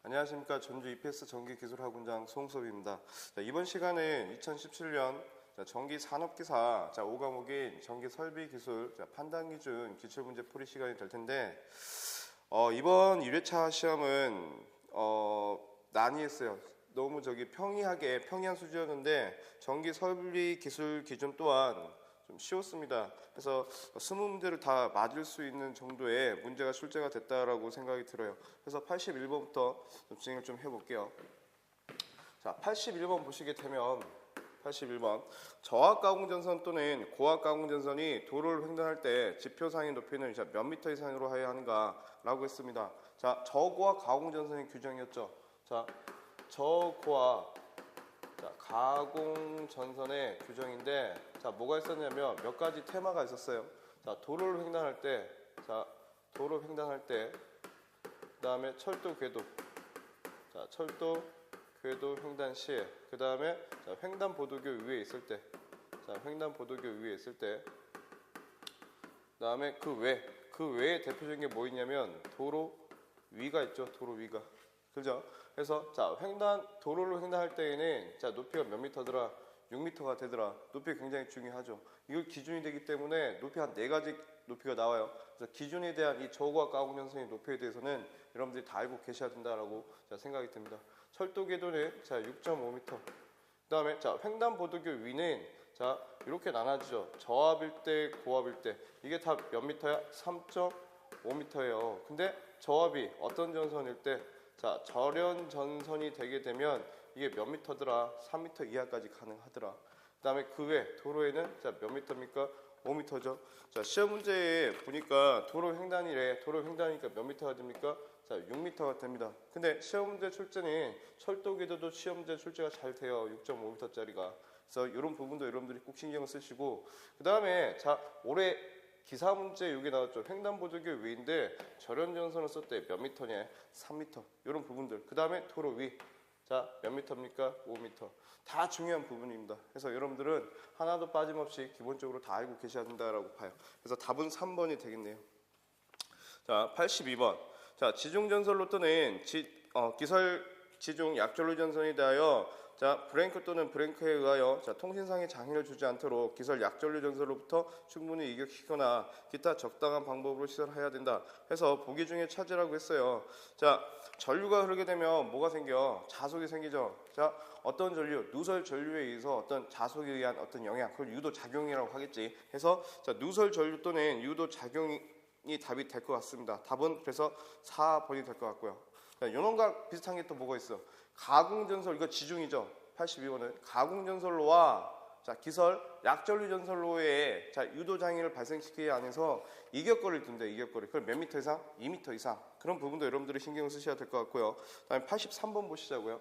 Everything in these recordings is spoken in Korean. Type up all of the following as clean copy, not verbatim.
안녕하십니까. 전주 EPS 전기기술학원장 송섭입니다. 이번 시간은 2017년 전기산업기사 5과목인 전기설비기술 판단기준 기출문제 풀이 시간이 될 텐데 이번 1회차 시험은 난이했어요. 너무 평이한 수준이었는데 전기설비기술 기준 또한 좀 쉬웠습니다. 그래서 20문제를 다 맞을 수 있는 정도의 문제가 출제가 됐다라고 생각이 들어요. 그래서 81번부터 좀 진행을 좀 해볼게요. 자, 81번 보시게 되면 81번 저압가공전선 또는 고압가공전선이 도로를 횡단할 때 지표상의 높이는 몇 미터 이상으로 해야 하는가 라고 했습니다. 자, 저고압 가공전선의 규정이었죠. 자, 저고압 가공전선의 규정인데, 자, 뭐가 있었냐면 몇 가지 테마가 있었어요. 자, 도로를 횡단할 때, 그 다음에 철도 궤도, 자, 철도 궤도 횡단 시에, 그 다음에 횡단보도교 위에 있을 때, 횡단보도교 위에 있을 때, 그 다음에 그 외에 대표적인 게 뭐 있냐면 도로 위가 있죠. 도로 위가. 그죠? 그래서 도로를 횡단할 때에는 높이가 몇 미터더라? 6미터가 되더라. 높이 굉장히 중요하죠. 이걸 기준이 되기 때문에 높이 한 4가지 높이가 나와요. 그래서 기준에 대한 이 저고압 가공전선의 높이에 대해서는 여러분들이 다 알고 계셔야 된다라고 생각이 듭니다. 철도 궤도는 6.5m. 그다음에 횡단보도교 위는 이렇게 나눠지죠. 저압일 때, 고압일 때. 이게 다 몇 미터야? 3.5m예요. 근데 저압이 어떤 전선일 때 절연 전선이 되게 되면 이게 몇 미터더라? 3미터 이하까지 가능하더라. 그 다음에 그 외 도로에는 몇 미터입니까? 5미터죠. 시험 문제에 보니까 도로 횡단이니까 몇 미터가 됩니까? 6미터가 됩니다. 근데 시험 문제 출제는 철도 궤도도 시험 문제 출제가 잘 돼요. 6.5m짜리가. 그래서 이런 부분도 여러분들이 꼭 신경을 쓰시고, 그 다음에 올해 기사 문제 여기 나왔죠. 횡단보도교 위인데 절연전선을 썼대. 몇 미터냐? 3미터. 이런 부분들. 그 다음에 도로 위. 몇 미터입니까? 5미터. 다 중요한 부분입니다. 그래서 여러분들은 하나도 빠짐없이 기본적으로 다 알고 계셔야 된다라고 봐요. 그래서 답은 3번이 되겠네요. 자, 82번. 지중전선로 또는 기설 지중 약전로 전선에 대하여 브레이크 또는 브레이크에 의하여 통신상의 장애를 주지 않도록 기설 약전류 전선로부터 충분히 이격시키거나 기타 적당한 방법으로 시설해야 된다. 해서 보기 중에 찾으라고 했어요. 전류가 흐르게 되면 뭐가 생겨? 자속이 생기죠. 어떤 전류? 누설 전류에 의해서 어떤 자속에 의한 어떤 영향, 그걸 유도작용이라고 하겠지. 해서 누설 전류 또는 유도작용이 답이 될 것 같습니다. 답은 그래서 4번이 될 것 같고요. 요놈과 비슷한 게 또 뭐가 있어? 가공전설, 이거 지중이죠. 82번은 가공전설로와 기설 약전류 전설로의 유도장애를 발생시키기 안에서 이격거리를 둔대. 이격거리. 그걸 몇 미터 이상? 2미터 이상. 그런 부분도 여러분들이 신경을 쓰셔야 될 것 같고요. 다음에 83번 보시자고요.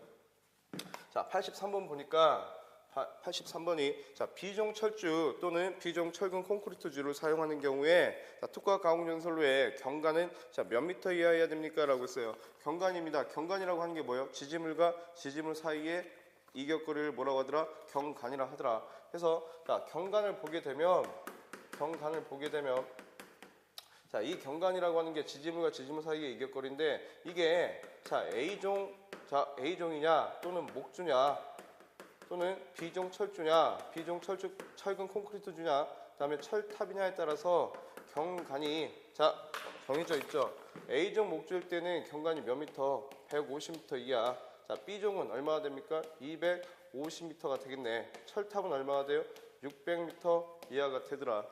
83번 보니까 83번이 비종철주 또는 비종철근 콘크리트주를 사용하는 경우에 특과 가공전선로의 경관은 몇 미터 이하여야 됩니까? 라고 했어요. 경관입니다. 경관이라고 하는 게 뭐예요? 지지물과 지지물 사이에 이격거리를 뭐라고 하더라? 경관이라 하더라. 그래서 경관을 보게 되면 이 경관이라고 하는 게 지지물과 지지물 사이의 이격거리인데, 이게 A종이냐 또는 목주냐 또는 비종 철주냐, 비종 철근 콘크리트주냐, 그다음에 철탑이냐에 따라서 경관이 정해져 있죠. A종 목주일 때는 경관이 몇 미터? 150m 이하. B종은 얼마가 됩니까? 250m가 되겠네. 철탑은 얼마가 돼요? 600m 이하가 되더라.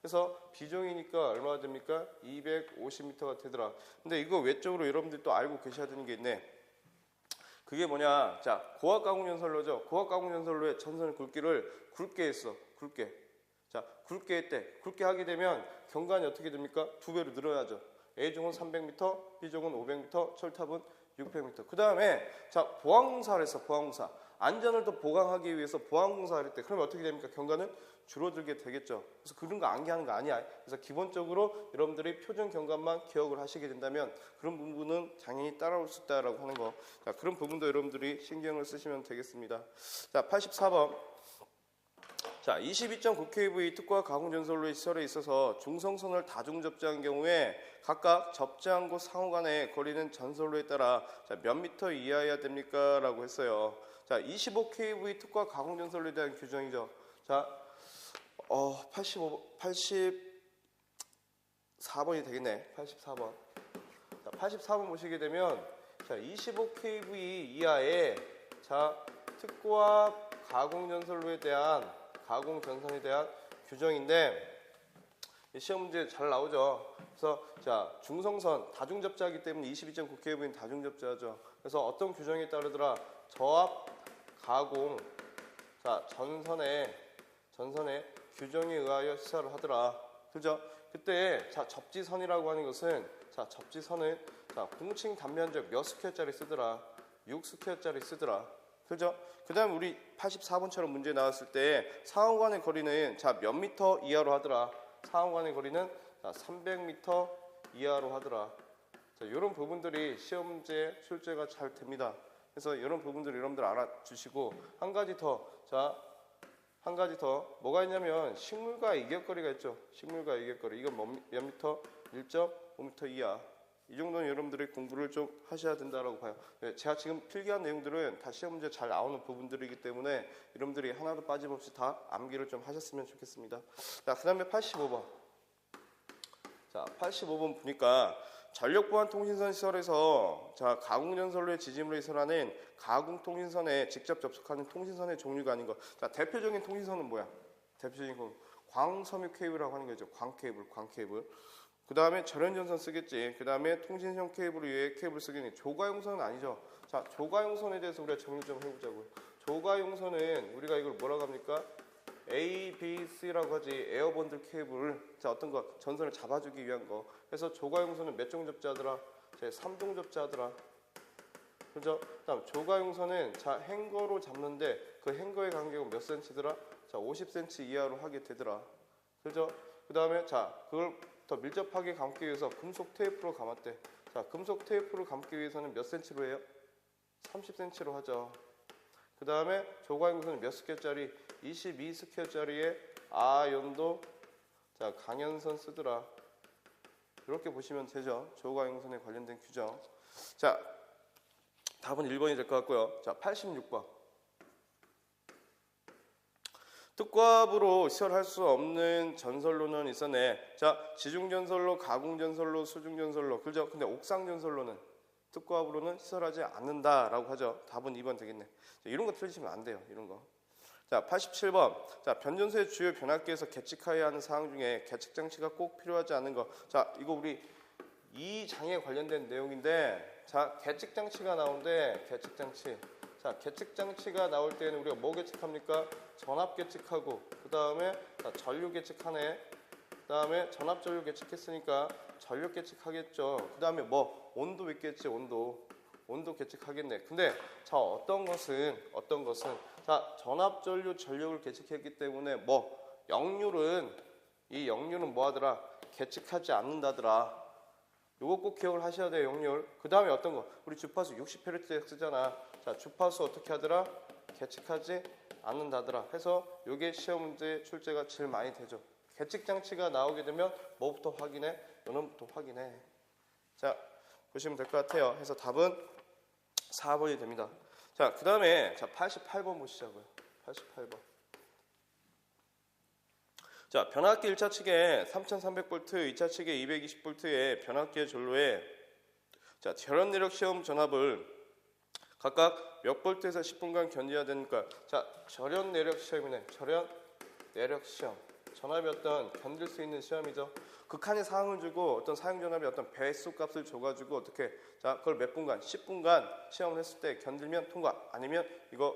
그래서 B종이니까 얼마가 됩니까? 250m가 되더라. 근데 이거 외적으로 여러분들이 또 알고 계셔야 되는 게 있네. 그게 뭐냐? 고압가공전선로죠. 고압가공전선로의 전선의 굵기를 굵게 했어. 굵게. 굵게 했대. 굵게 하게 되면 경관이 어떻게 됩니까? 2배로 늘어나죠. A종은 300m, B종은 500m, 철탑은 600m. 그 다음에 보강공사를 했어. 보강공사. 안전을 더 보강하기 위해서 보강공사를 했대. 그러면 어떻게 됩니까? 경관은 줄어들게 되겠죠. 그래서 그런 거 암기하는 거 아니야. 그래서 기본적으로 여러분들이 표준 경관만 기억을 하시게 된다면 그런 부분은 당연히 따라올 수 있다라고 하는 거. 그런 부분도 여러분들이 신경을 쓰시면 되겠습니다. 84번. 자, 22.9kV 특과 가공전선로의 시설에 있어서 중성선을 다중접지한 경우에 각각 접지한 곳 상호 간의 거리는 전선로에 따라 자, 몇 미터 이하여야 됩니까? 라고 했어요. 자, 25kV 특과 가공전선로에 대한 규정이죠. 자, 84번이 되겠네. 84번. 자, 84번 보시게 되면 자, 25kV 이하의 자, 특과 가공전선로에 대한 규정인데 시험 문제 잘 나오죠. 그래서 자, 중성선 다중접지하기 때문에 22.9kV는 다중접지하죠. 그래서 어떤 규정에 따르더라? 저압 가공 자, 전선의 규정에 의하여 시설을 하더라. 그죠? 그때 자, 접지선이라고 하는 것은 자, 접지선은 자, 공칭 단면적 몇 스퀘어짜리 쓰더라? 6스퀘어짜리 쓰더라. 그죠? 그 다음에 우리 84번처럼 문제 나왔을 때 상호 간의 거리는 자, 몇 미터 이하로 하더라? 상호 간의 거리는 자, 300m 이하로 하더라. 자, 이런 부분들이 시험 문제 출제가 잘 됩니다. 그래서 이런 부분들 여러분들 알아주시고 한 가지 더 뭐가 있냐면 식물과 이격거리가 있죠. 식물과 이격거리 이건 몇 미터? 1.5m 이하. 이 정도는 여러분들이 공부를 좀 하셔야 된다고 봐요. 네, 제가 지금 필기한 내용들은 다 시험 문제 잘 나오는 부분들이기 때문에 여러분들이 하나도 빠짐없이 다 암기를 좀 하셨으면 좋겠습니다. 자, 그 다음에 85번. 자, 85번 보니까 전력보안통신선 시설에서 자, 가공전선로의 지짐으로 시설하는 가공통신선에 직접 접속하는 통신선의 종류가 아닌 것. 자, 대표적인 통신선은 뭐야? 대표적인 건 광섬유 케이블이라고 하는 거죠. 광케이블. 그 다음에 절연전선 쓰겠지. 그 다음에 통신형 케이블 위에 케이블 쓰겠니. 조가용선은 아니죠. 자, 조가용선에 대해서 우리가 정리 좀 해보자고요. 조가용선은 우리가 이걸 뭐라고 합니까? A, B, C라고 하지. 에어본들 케이블. 자, 어떤 거 전선을 잡아주기 위한 거. 그래서 조가용선은 몇 종 접지하더라? 제 3종 접지하더라. 그죠? 그다음 조가용선은 자, 행거로 잡는데 그 행거의 간격은 몇 cm더라? 자, 50cm 이하로 하게 되더라. 그죠? 그 다음에 자, 그걸 더 밀접하게 감기 위해서 금속 테이프로 감았대. 자, 금속 테이프로 감기 위해서는 몇 cm로 해요? 30cm로 하죠. 그 다음에 조가용선은 몇 스퀘어짜리? 22스퀘어짜리의 아연도 자, 강연선 쓰더라. 이렇게 보시면 되죠. 조가용선에 관련된 규정. 자, 답은 1번이 될 것 같고요. 자, 86번. 특과부로 시설할 수 없는 전선로는 있었네. 자, 지중전선로, 가공전선로, 수중전선로. 그죠? 근데 옥상전선로는 특과부로는 시설하지 않는다라고 하죠. 답은 2번 되겠네. 자, 이런 거 틀리시면 안 돼요. 이런 거. 자, 87번. 자, 변전소의 주요 변압기에서 계측하여야 하는 사항 중에 계측 장치가 꼭 필요하지 않은 거. 자, 이거 우리 이 장에 관련된 내용인데, 자, 계측 장치가 나오는데 계측 장치. 자, 계측 장치가 나올 때는 우리가 뭐 계측합니까? 전압 계측하고, 그 다음에 전류 계측하네. 그 다음에 전압 전류 계측했으니까 전력 계측하겠죠. 그 다음에 뭐 온도 있겠지. 온도 계측하겠네. 근데 자, 어떤 것은 자, 전압 전류 전력을 계측했기 때문에 뭐 이 역률은 뭐 하더라? 계측하지 않는다더라. 요거 꼭 기억을 하셔야 돼요. 역률. 그 다음에 어떤 거? 우리 주파수 60Hz 쓰잖아. 자, 주파수 어떻게 하더라? 계측하지 않는다더라. 해서 요게 시험 문제 출제가 제일 많이 되죠. 계측 장치가 나오게 되면 뭐부터 확인해? 요놈부터 확인해. 자, 보시면 될 것 같아요. 해서 답은 4번이 됩니다. 자, 그 다음에 자, 88번 보시자고요. 88번. 자, 변압기 1차 측에 3300V, 2차 측에 220V의 변압기의 전로에 자, 절연 내력 시험 전압을 각각 몇 볼트에서 10분간 견뎌야 되니까. 자, 절연 내력 시험이네. 절연 내력 시험. 전압이 어떤 견딜 수 있는 시험이죠. 극한의 상황을 주고 어떤 사용 전압의 어떤 배수 값을 줘가지고 어떻게 자, 그걸 몇 분간 10분간 시험을 했을 때 견딜면 통과, 아니면 이거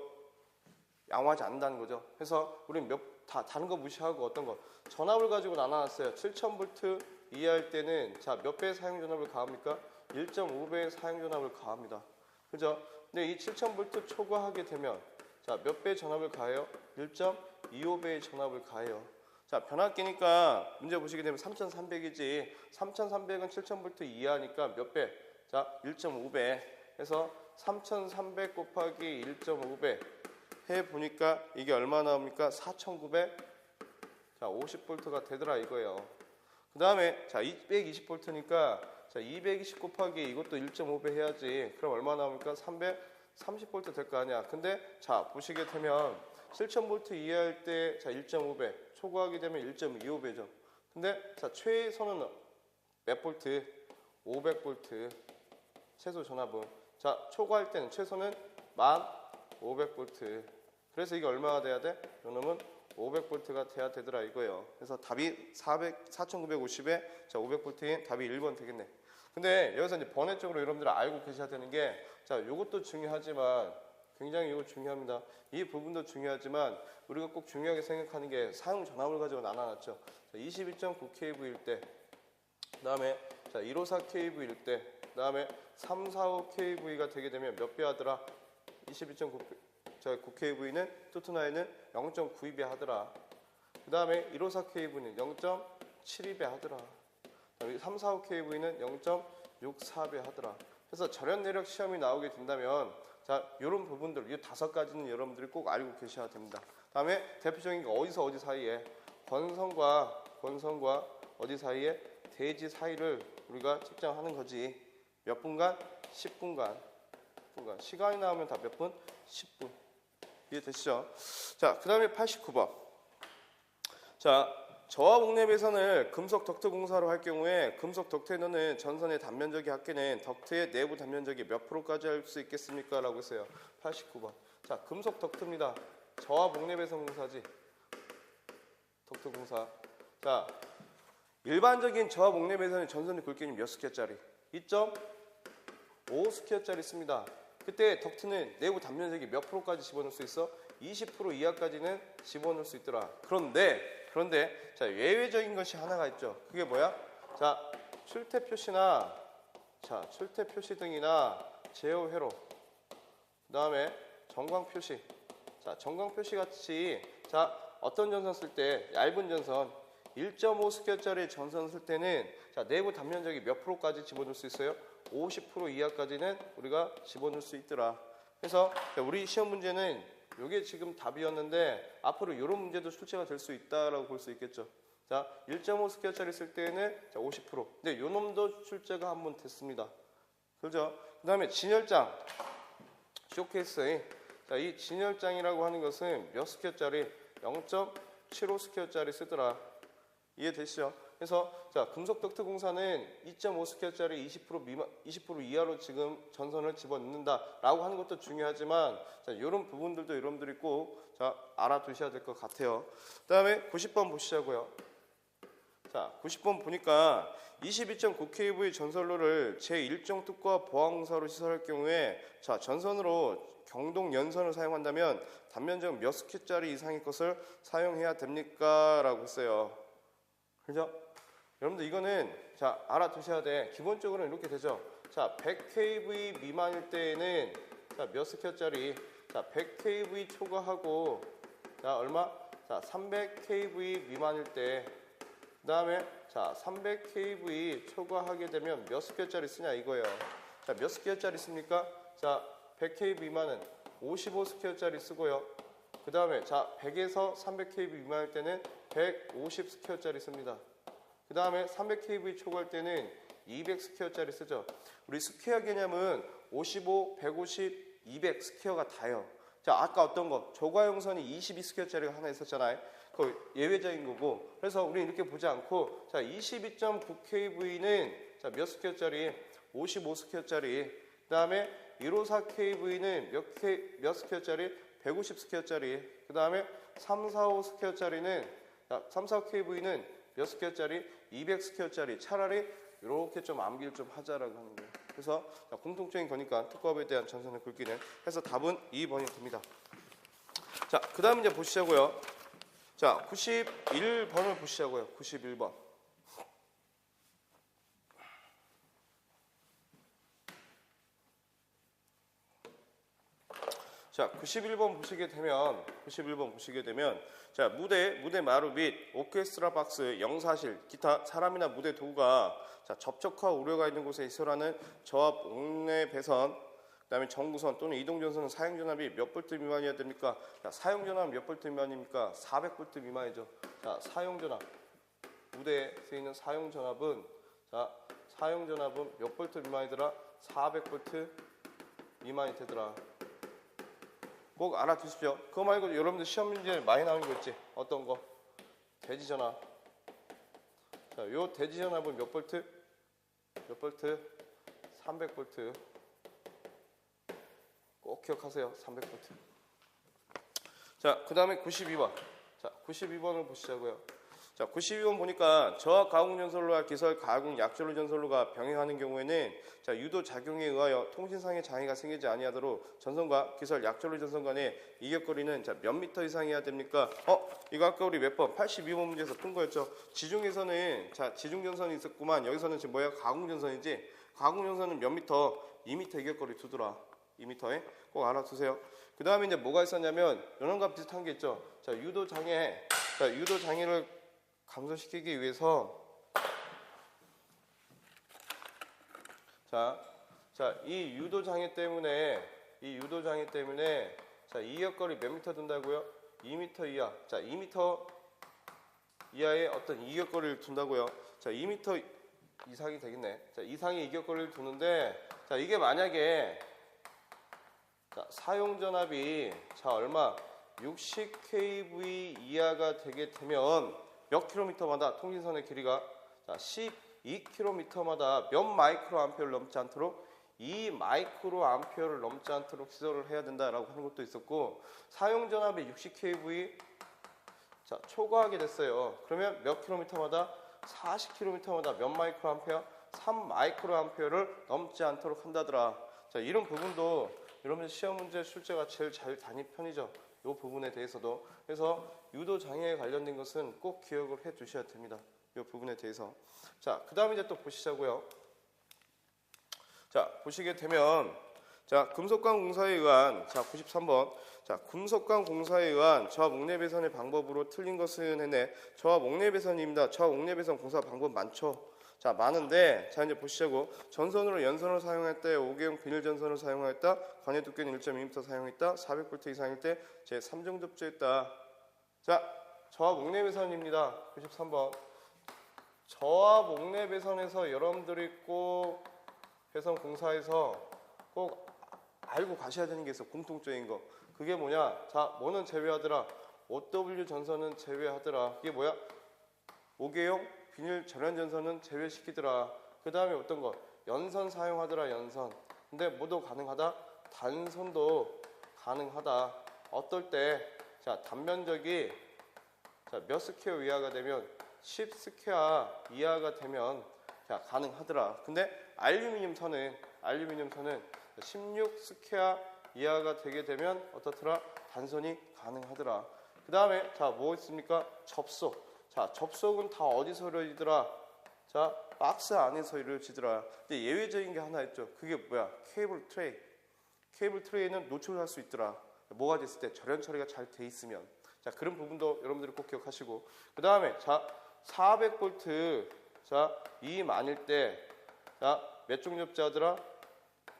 양호하지 않는다는 거죠. 그래서 우리는 다른 거 무시하고 어떤 거 전압을 가지고 나눠놨어요. 7000V 이하일 때는 자, 몇 배의 사용 전압을 가합니까? 1.5배의 사용 전압을 가합니다. 그죠? 근데 이 7000V 초과하게 되면 자, 몇 배의 전압을 가해요? 1.25배의 전압을 가해요. 자, 변압기니까 문제 보시게 되면 3300이지. 3300은 7000V 이하니까 몇 배? 자, 1.5배. 해서 3300 곱하기 1.5배 해보니까 이게 얼마 나옵니까? 4950V가 되더라 이거예요. 그 다음에 자 220V니까 자 220 곱하기 이것도 1.5배 해야지. 그럼 얼마 나옵니까? 330V 될 거 아니야. 근데 자 보시게 되면 7000V 이하일 때 자 1.5배, 초과하게 되면 1.25배죠. 근데 자 최소는 몇 볼트? 500V 최소 전압은. 자 초과할 때는 최소는 1500V. 그래서 이게 얼마가 돼야 돼? 요놈은 500V가 돼야 되더라 이거예요. 그래서 답이 4950에 자 500V인 답이 1번 되겠네. 근데 여기서 이제 번외적으로 여러분들 알고 계셔야 되는 게 자 요것도 중요하지만 굉장히 이거 중요합니다. 이 부분도 중요하지만 우리가 꼭 중요하게 생각하는 게 사용 전압을 가지고 나눠놨죠. 21.9kV일 때, 그 다음에 154kV일 때, 그 다음에 345kV가 되게 되면 몇 배 하더라? 21.9kV는 투투나이는 0.92배 하더라. 그 다음에 154kV는 0.72배 하더라. 345kV는 0.64배 하더라. 그래서 절연 내력 시험이 나오게 된다면 자, 이런 부분들, 이 5가지는 여러분들이 꼭 알고 계셔야 됩니다. 다음에 대표적인 게 어디서 어디 사이에 권선과 어디 사이에 대지 사이를 우리가 측정하는 거지. 몇 분간? 10분간. 시간이 나오면 다 몇 분? 10분. 이해되시죠? 자, 그 다음에 89번. 자, 저하 목내 배선을 금속 덕트 공사로 할 경우에 금속 덕트에 넣는 전선의 단면적의 합계는 덕트의 내부 단면적이 몇 프로까지 할 수 있겠습니까? 라고 했어요. 89번. 자, 금속 덕트입니다. 저하 목내 배선 공사지. 덕트 공사. 자, 일반적인 저하 목내 배선의 전선의 굵기는 몇 스퀘어짜리? 2.5 스퀘어짜리 씁니다. 그때 덕트는 내부 단면적이 몇 프로까지 집어넣을 수 있어? 20% 이하까지는 집어넣을 수 있더라. 그런데 자 예외적인 것이 하나가 있죠. 그게 뭐야? 자 출퇴 표시나 출퇴 표시 등이나 제어 회로, 그 다음에 전광 표시. 자 전광 표시 같이 자 어떤 전선 쓸 때 얇은 전선 1.5 스퀘어짜리 전선 쓸 때는 자 내부 단면적이 몇 프로까지 집어넣을 수 있어요? 50% 이하까지는 우리가 집어넣을 수 있더라. 그래서 우리 시험 문제는 이게 지금 답이었는데 앞으로 이런 문제도 출제가 될 수 있다라고 볼 수 있겠죠. 자, 1.5 스퀘어짜리 쓸 때는 자 50%. 근데 요 놈도 출제가 한번 됐습니다. 그죠? 그다음에 진열장 쇼케이스. 자, 이 진열장이라고 하는 것은 몇 스퀘어짜리? 0.75 스퀘어짜리 쓰더라. 이해되시죠? 그래서 자 금속 덕트 공사는 2.5 스퀘어짜리 20% 미만, 20% 이하로 지금 전선을 집어넣는다라고 하는 것도 중요하지만 자 이런 부분들도 여러분들이 꼭 자 알아두셔야 될 것 같아요. 그다음에 90번 보시자고요. 자 90번 보니까 22.9kV 전선로를 제1종 특과 보항공사로 시설할 경우에 자 전선으로 경동 연선을 사용한다면 단면적 몇 스퀘어짜리 이상의 것을 사용해야 됩니까? 라고 했어요. 그죠? 여러분들 이거는 자 알아두셔야 돼. 기본적으로는 이렇게 되죠. 자 100kV 미만일 때에는 자 몇 스퀘어짜리? 자 100kV 초과하고 자 얼마? 자 300kV 미만일 때, 그 다음에 자 300kV 초과하게 되면 몇 스퀘어짜리 쓰냐 이거예요. 자 몇 스퀘어짜리 씁니까? 자 100kV 미만은 55 스퀘어짜리 쓰고요. 그 다음에 자 100에서 300kV 미만일 때는 150 스퀘어짜리 씁니다. 그 다음에 300kV 초과할 때는 200 스퀘어짜리 쓰죠. 우리 스퀘어 개념은 55, 150, 200 스퀘어가 다요. 자 아까 어떤 거 조과용선이 22 스퀘어짜리가 하나 있었잖아요. 그 예외적인 거고. 그래서 우리 이렇게 보지 않고 자 22.9kV는 자 몇 스퀘어짜리? 55 스퀘어짜리. 그 다음에 154kV는 몇 스퀘어짜리? 150 스퀘어짜리. 그 다음에 345 스퀘어짜리는 345kV는 몇 스퀘어짜리? 200 스퀘어짜리. 차라리 이렇게 좀 암기를 좀 하자라고 하는 거예요. 그래서 공통적인 거니까 특허업에 대한 전선의 굵기는. 그래서 답은 2번이 됩니다. 자, 그 다음 이제 보시자고요. 자, 91번을 보시자고요. 91번. 자, 91번 보시게 되면 자, 무대 마루 및 오케스트라 박스, 영사실, 기타 사람이나 무대 도구가 자, 접촉과 우려가 있는 곳에 시설하는 저압 목내 배선, 그다음에 정구선 또는 이동전선은 사용전압이 몇 볼트 미만이어야 됩니까? 자, 사용전압 몇 볼트 미만입니까? 400볼트 미만이죠. 자, 사용전압. 무대에 쓰이는 사용전압은 몇 볼트 미만이더라? 400볼트 미만이 되더라. 꼭 알아두십시오. 그거 말고 여러분들 시험 문제 많이 나오는 거 있지? 어떤 거? 대지전압. 자, 요 대지전압은 몇 볼트? 몇 볼트? 300볼트. 꼭 기억하세요. 300볼트. 자, 그 다음에 92번. 자, 92번을 보시자고요. 자, 92번 보니까 저하 가공 전선로와 기설 가공 약전로 전선로가 병행하는 경우에는 자, 유도 작용에 의하여 통신상의 장애가 생기지 아니하도록 전선과 기설 약전로 전선 간의 이격거리는 자, 몇 미터 이상이어야 됩니까? 이거 아까 우리 몇 번? 82번 문제에서 푼 거였죠. 지중에서는 자, 지중 전선이 있었구만. 여기서는 지금 뭐야? 가공 전선이지. 가공 전선은 몇 미터? 2미터 이격거리 두더라. 2m에 꼭 알아두세요. 그 다음에 이제 뭐가 있었냐면 이런 거 비슷한 게 있죠. 자, 유도 장애를 감소시키기 위해서 이 유도 장애 때문에 자, 이격거리 몇 미터 둔다고요? 2미터 이하. 자, 2미터 이하의 어떤 이격거리를 둔다고요. 자, 2미터 이상이 되겠네. 자, 이상의 이격거리를 두는데 자, 이게 만약에 자, 사용전압이 자, 얼마? 60kV 이하가 되게 되면 몇 킬로미터마다 통신선의 길이가 자, 12km마다 몇 마이크로 암페어를 넘지 않도록 2 마이크로 암페어를 넘지 않도록 시설을 해야 된다라고 하는 것도 있었고 사용전압이 60kV 자, 초과하게 됐어요. 그러면 몇 킬로미터마다 40km마다 몇 마이크로 암페어? 3 마이크로 암페어를 넘지 않도록 한다더라. 자, 이런 부분도 여러분들 시험 문제 출제가 제일 잘 다닌 편이죠. 이 부분에 대해서도. 그래서 유도 장애에 관련된 것은 꼭 기억을 해 두셔야 됩니다. 이 부분에 대해서. 자, 그 다음에 이제 또 보시자고요. 자, 보시게 되면 자, 금속관 공사에 의한 자, 93번. 자, 금속관 공사에 의한 저하 목내 배선의 방법으로 틀린 것은 했네. 저하 목내 배선입니다. 저하 목내 배선 공사 방법 많죠. 자, 많은데 자, 이제 보시자고. 전선으로 연선을 사용할 때 5개형 비닐 전선을 사용하였다. 관의 두께는 1.2m 사용했다. 400V 이상일 때 제3종 접지했다. 자, 저하 목내 배선입니다. 93번. 저하 목내 배선에서 여러분들이 꼭 배선 공사에서 꼭 알고 가셔야 되는 게 있어. 공통적인 거. 그게 뭐냐? 자, 뭐는 제외하더라? OW 전선은 제외하더라. 이게 뭐야? 5개형 비닐 절연 전선은 제외시키더라. 그 다음에 어떤 거? 연선 사용하더라. 연선. 근데 뭐도 가능하다? 단선도 가능하다. 어떨 때? 자, 단면적이 자, 몇 스퀘어 이하가 되면 10 스퀘어 이하가 되면 자, 가능하더라. 근데 알루미늄 선은 16 스퀘어 이하가 되게 되면 어떻더라? 단선이 가능하더라. 그 다음에 자, 뭐 있습니까? 접속. 자, 접속은 다 어디서 이루어지더라? 자, 박스 안에서 이루어지더라. 근데 예외적인 게 하나 있죠. 그게 뭐야? 케이블 트레이. 케이블 트레이는 노출할 수 있더라. 뭐가 됐을 때 절연 처리가 잘 돼 있으면. 자, 그런 부분도 여러분들이 꼭 기억하시고. 그 다음에 자, 400V 자, 이 만일 때 자, 몇 종 접지 하더라?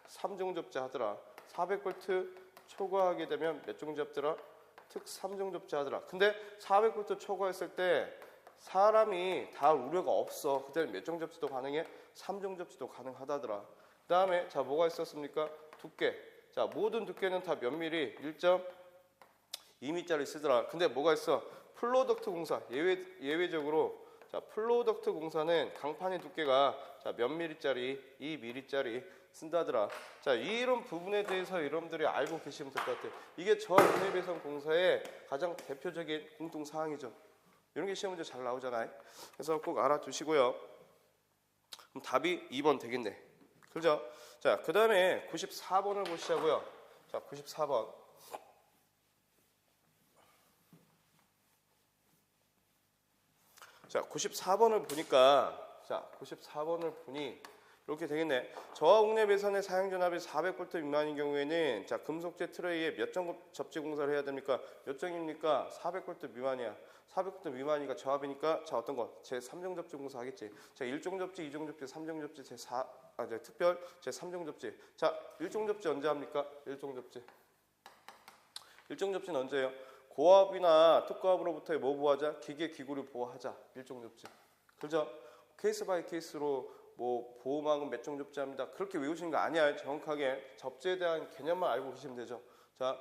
3종 접지 하더라. 400V 초과하게 되면 몇 종 접더라? 특 3종 접지 하더라. 근데 400V 초과했을 때 사람이 다 우려가 없어. 그때는 몇 종 접지도 가능해? 3종 접지도 가능하다더라. 그 다음에 자, 뭐가 있었습니까? 두께. 자, 모든 두께는 다 몇 미리? 1.2미짜리 쓰더라. 근데 뭐가 있어? 플로덕트 공사. 예외적으로 자, 플로덕트 공사는 강판의 두께가 자, 몇 미리짜리? 2미리짜리 쓴다더라. 자, 이런 부분에 대해서 여러분들이 알고 계시면 될 것 같아요. 이게 저하 목내 배선 공사의 가장 대표적인 공통 사항이죠. 이런 게 시험 문제 잘 나오잖아요. 그래서 꼭 알아두시고요. 그럼 답이 2번 되겠네. 그죠? 자, 그 다음에 94번을 보시자고요. 자, 94번. 자, 94번을 보니까 자, 94번을 보니 이렇게 되겠네. 저하 목내 배선의 사용 전압이 400V 미만인 경우에는 자, 금속재 트레이에 몇 종 접지 공사를 해야 됩니까? 몇 종입니까? 400V 미만이야. 400V 미만이니까 저압이니까 자, 어떤 거? 제3종 접지 공사 하겠지. 자, 1종 접지, 2종 접지, 3종 접지, 제4 특별 제3종 접지. 자, 1종 접지 언제 합니까? 1종 접지. 1종 접지는 언제예요? 고압이나 특고압으로부터의 뭐 보호하자? 기계, 기구를 보호하자. 1종 접지. 그죠? 케이스 바이 케이스로 뭐 보호막은 몇 종 접지합니다. 그렇게 외우시는 거 아니야. 정확하게 접지에 대한 개념만 알고 계시면 되죠. 자,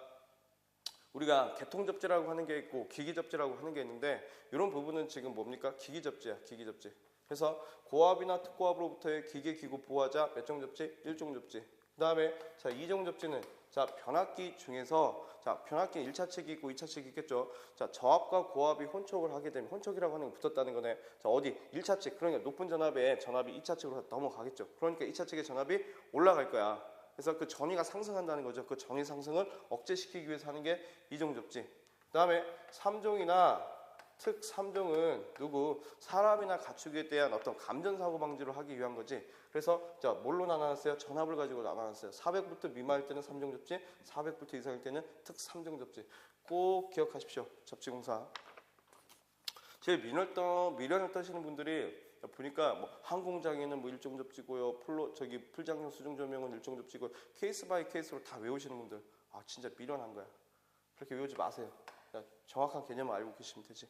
우리가 개통 접지라고 하는 게 있고 기기 접지라고 하는 게 있는데 이런 부분은 지금 뭡니까? 기기 접지야. 기기 접지. 그래서 고압이나 특고압으로부터의 기계, 기구 보호하자 몇 종 접지? 1종 접지. 그 다음에 자, 2종 접지는 자, 변압기 중에서 자, 변압기 1차 측이 있고 2차 측이 있겠죠. 자, 저압과 고압이 혼촉을 하게 되면 혼촉이라고 하는 게 붙었다는 거네. 자, 어디? 1차 측. 그러니까 높은 전압에 전압이 2차 측으로 넘어가겠죠. 그러니까 2차 측의 전압이 올라갈 거야. 그래서 그 전위가 상승한다는 거죠. 그 전위 상승을 억제시키기 위해서 하는 게 2종 접지. 그 다음에 3종이나 특 3종은 누구? 사람이나 가축에 대한 어떤 감전사고 방지를 하기 위한 거지. 그래서 자, 뭘로 나눠놨어요? 전압을 가지고 나눠놨어요. 400V 미만일 때는 3종 접지, 400V 이상일 때는 특 3종 접지. 꼭 기억하십시오. 접지공사. 제일 미련을 떠시는 분들이 보니까 뭐 항공장에는 뭐 1종 접지고요. 풀장용 수중 조명은 1종 접지고 케이스 바이 케이스로 다 외우시는 분들. 아, 진짜 미련한 거야. 그렇게 외우지 마세요. 정확한 개념을 알고 계시면 되지.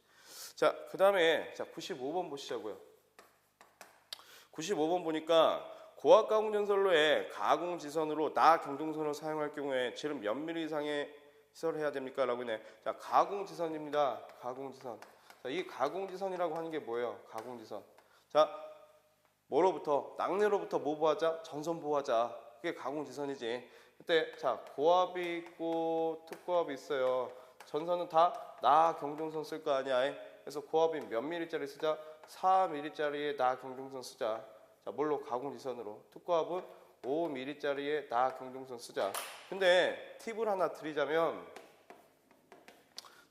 자, 그 다음에 자 95번 보시자고요. 95번 보니까 고압 가공 전선로에 가공 지선으로 나 경동선을 사용할 경우에 지름 몇 미리 이상의 시설을 해야 됩니까? 라고 했네. 자, 가공 지선입니다. 가공 지선. 자, 이 가공 지선이라고 하는 게 뭐예요? 가공 지선. 자, 뭐로부터? 낙뢰로부터 뭐 보호하자? 전선 보호하자. 그게 가공 지선이지. 그때 자, 고압이 있고 특고압이 있어요. 전선은 다 나 경동선 쓸 거 아니야. 그래서 고압이 몇 미리짜리 쓰자? 4미리짜리의 나 경동선 쓰자. 자, 뭘로? 가공 지선으로. 특고압은 5미리짜리의 나 경동선 쓰자. 근데 팁을 하나 드리자면,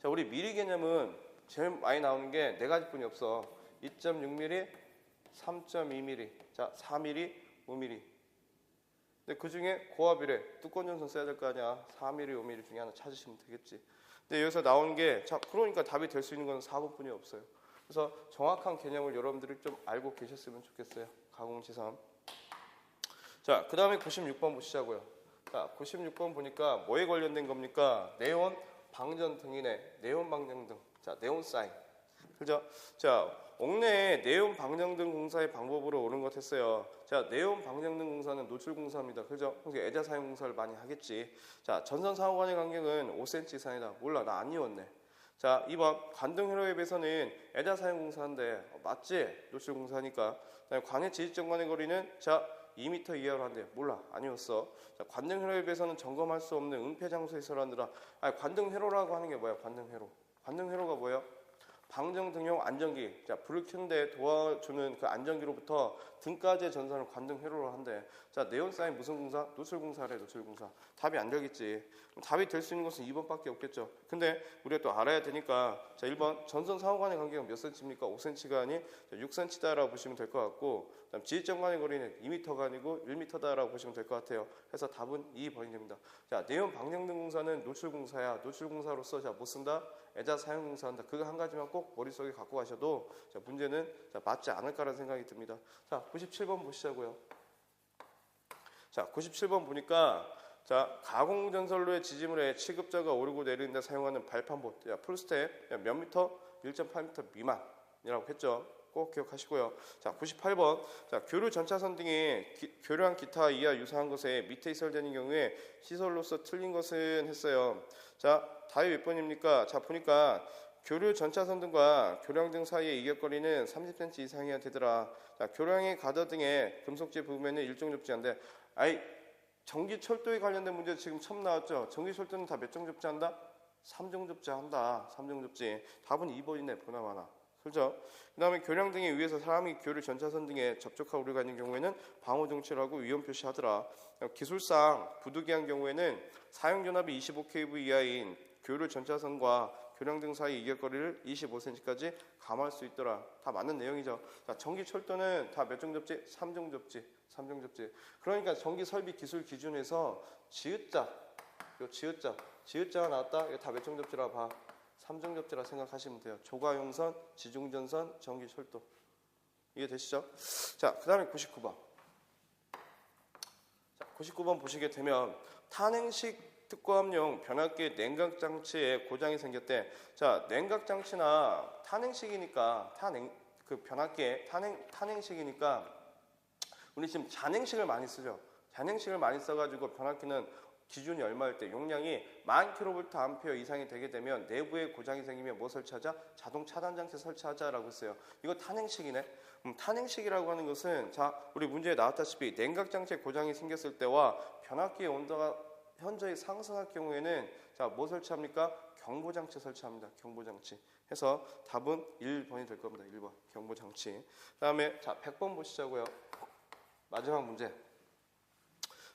자, 우리 미리 개념은 제일 많이 나오는 게 네 가지뿐이 없어. 2.6mm, 3.2mm, 자, 4mm, 5mm. 근데 그 중에 고압이래. 두꺼운 전선 써야 될 거 아니야. 4mm, 5mm 중에 하나 찾으시면 되겠지. 근데 여기서 나오는 게, 자, 그러니까 답이 될 수 있는 건 4번뿐이 없어요. 그래서 정확한 개념을 여러분들이 좀 알고 계셨으면 좋겠어요. 가공지선. 자, 그 다음에 96번 보시자고요. 자, 96번 보니까 뭐에 관련된 겁니까? 네온 방전등이네. 네온 방전등. 자, 네온 사인. 그죠? 자, 옥내에 네온 방전등 공사의 방법으로 옳은 것 했어요. 자, 네온 방전등 공사는 노출 공사입니다. 그죠? 그래서 애자 사용 공사를 많이 하겠지. 자, 전선 사고 간의 간격은 5cm 이상이다. 몰라, 나 안 이었네. 자, 2번 관등 회로에 비해서는 애자 사용 공사인데 맞지? 노출 공사니까. 관의 지지점 간의 거리는 자 2m 이하로 한대. 몰라, 아니었어. 자, 관등 회로에 비해서는 점검할 수 없는 응폐 장소에 설한느라. 아니, 관등 회로라고 하는 게 뭐야? 관등 회로. 관등 회로가 뭐예요? 방정 등용 안전기. 자, 불을 켜는데 도와주는 그 안전기로부터 등까지의 전선을 관등 회로로 한대. 자, 네온 사인 무슨 공사? 노출 공사래. 노출 공사. 답이 안 되겠지. 답이 될 수 있는 것은 2번밖에 없겠죠. 근데 우리가 또 알아야 되니까, 자, 1번 전선 사고 간의 간격은 몇 cm입니까? 5cm가 아닌 6cm다라고 보시면 될 것 같고, 그다음 지지점 간의 거리는 2m가 아니고 1m다라고 보시면 될 것 같아요. 그래서 답은 2번이 됩니다. 자, 네온 방정등 공사는 노출 공사야. 노출 공사로서 자, 못 쓴다. 애자 사용 공사한다. 그거 한 가지만 꼭 머릿속에 갖고 가셔도 자, 문제는 자, 맞지 않을까라는 생각이 듭니다. 자, 97번 보시자고요. 자, 97번 보니까 자, 가공 전선로의 지지물에 취급자가 오르고 내리는 데 사용하는 발판보. 야, 풀스텝 몇 미터? 1.8m 미만이라고 했죠. 꼭 기억하시고요. 자, 98번. 자, 교류 전차선 등에 교류한 기타 이하 유사한 것에 밑에 시설되는 경우에 시설로서 틀린 것은 했어요. 자, 답이 몇 번입니까? 자, 보니까 교류 전차선 등과 교량 등 사이의 이격거리는 30cm 이상이어야 되더라. 자, 교량의 가더 등의 금속재 부분에는 일종 접지한데, 아이, 전기 철도에 관련된 문제 지금 처음 나왔죠? 전기 철도는 다 몇 종 접지한다? 3종 접지한다. 3종 접지. 답은 2번이네. 보나마나. 그렇죠? 그 다음에 교량 등에 의해서 사람이 교류 전차선 등에 접촉하고 우려가 있는 경우에는 방호 정치라고 위험 표시하더라. 기술상 부득이한 경우에는 사용 전압이 25kV 이하인 교류 전차선과 교량 등 사이 이격거리를 25cm까지 감할 수 있더라. 다 맞는 내용이죠. 자, 전기 철도는 다 몇 종 접지? 3종 접지. 3종 접지. 그러니까 전기 설비 기술 기준에서 지읒자, 요 지읒자가 나왔다. 이거 다 몇 종 접지라 봐. 3종 접지라 생각하시면 돼요. 조가용선, 지중전선, 전기 철도. 이해 되시죠? 자, 그 다음에 99번. 99번 보시게 되면 탄행식 특고압용 변압기 냉각 장치에 고장이 생겼대. 자, 냉각 장치나 탄행식이니까 그 변압기에 탄행식이니까 우리 지금 잔행식을 많이 쓰죠. 잔행식을 많이 써가지고 변압기는 기준이 얼마일 때 용량이 1000kVA 이상이 되게 되면 내부에 고장이 생기면 뭐 설치하자? 자동 차단 장치 설치하자라고 했어요. 이거 탄행식이네. 탄행식이라고 하는 것은 자, 우리 문제에 나왔다시피 냉각 장치에 고장이 생겼을 때와 변압기의 온도가 현저히 상승할 경우에는 자, 뭐 설치합니까? 경보 장치 설치합니다. 경보 장치. 해서 답은 1번이 될 겁니다. 1번 경보 장치. 그다음에 자, 100번 보시자고요. 마지막 문제.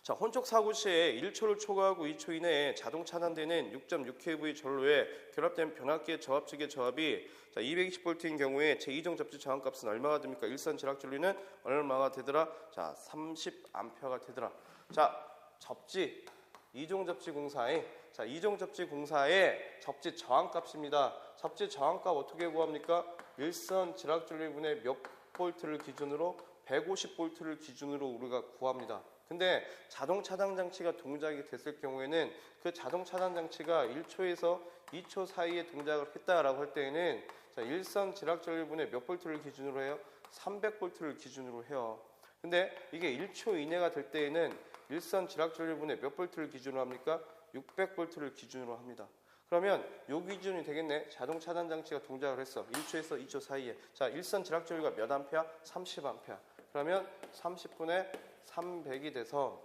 자, 혼촉 사고 시에 1초를 초과하고 2초 이내에 자동 차단되는 6.6kV 전로에 결합된 변압기의 저압 측의 저압이 자, 220V인 경우에 제2종 접지 저항값은 얼마가 됩니까? 일선 지락 전류는 얼마가 되더라? 자, 30A가 되더라. 자, 접지 2종 접지 공사에 자, 2종 접지 공사의 접지 저항값입니다. 접지 저항값 어떻게 구합니까? 일선 지락 전류분의 몇 볼트를 기준으로 150V를 기준으로 우리가 구합니다. 근데 자동 차단 장치가 동작이 됐을 경우에는 그 자동 차단 장치가 1초에서 2초 사이에 동작을 했다라고 할 때에는 자, 일선 지락 전류분의 몇 볼트를 기준으로 해요? 300볼트를 기준으로 해요. 근데 이게 1초 이내가 될 때에는 일선 지락 전류분의 몇 볼트를 기준으로 합니까? 600볼트를 기준으로 합니다. 그러면 요 기준이 되겠네. 자동 차단 장치가 동작을 했어. 1초에서 2초 사이에. 자, 일선 지락 전류가 몇 암페어? 30A. 그러면 30분의 300이 돼서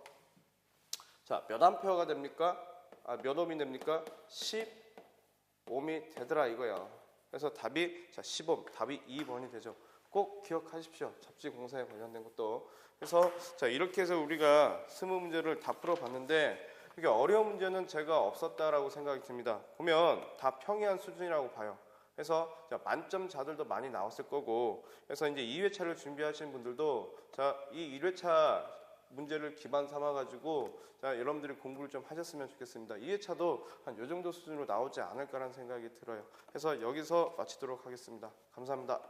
자, 몇 암페어가 됩니까? 몇 옴이 됩니까? 10옴이 되더라 이거야. 그래서 답이 자, 10옴. 답이 2번이 되죠. 꼭 기억하십시오. 접지 공사에 관련된 것도. 그래서 자, 이렇게 해서 우리가 20문제를 다 풀어봤는데 이게 어려운 문제는 제가 없었다라고 생각이 듭니다. 보면 다 평이한 수준이라고 봐요. 그래서 만점자들도 많이 나왔을 거고, 그래서 이제 2회차를 준비하시는 분들도 자, 이 1회차 문제를 기반 삼아가지고 자, 여러분들이 공부를 좀 하셨으면 좋겠습니다. 2회차도 한 요 정도 수준으로 나오지 않을까라는 생각이 들어요. 그래서 여기서 마치도록 하겠습니다. 감사합니다.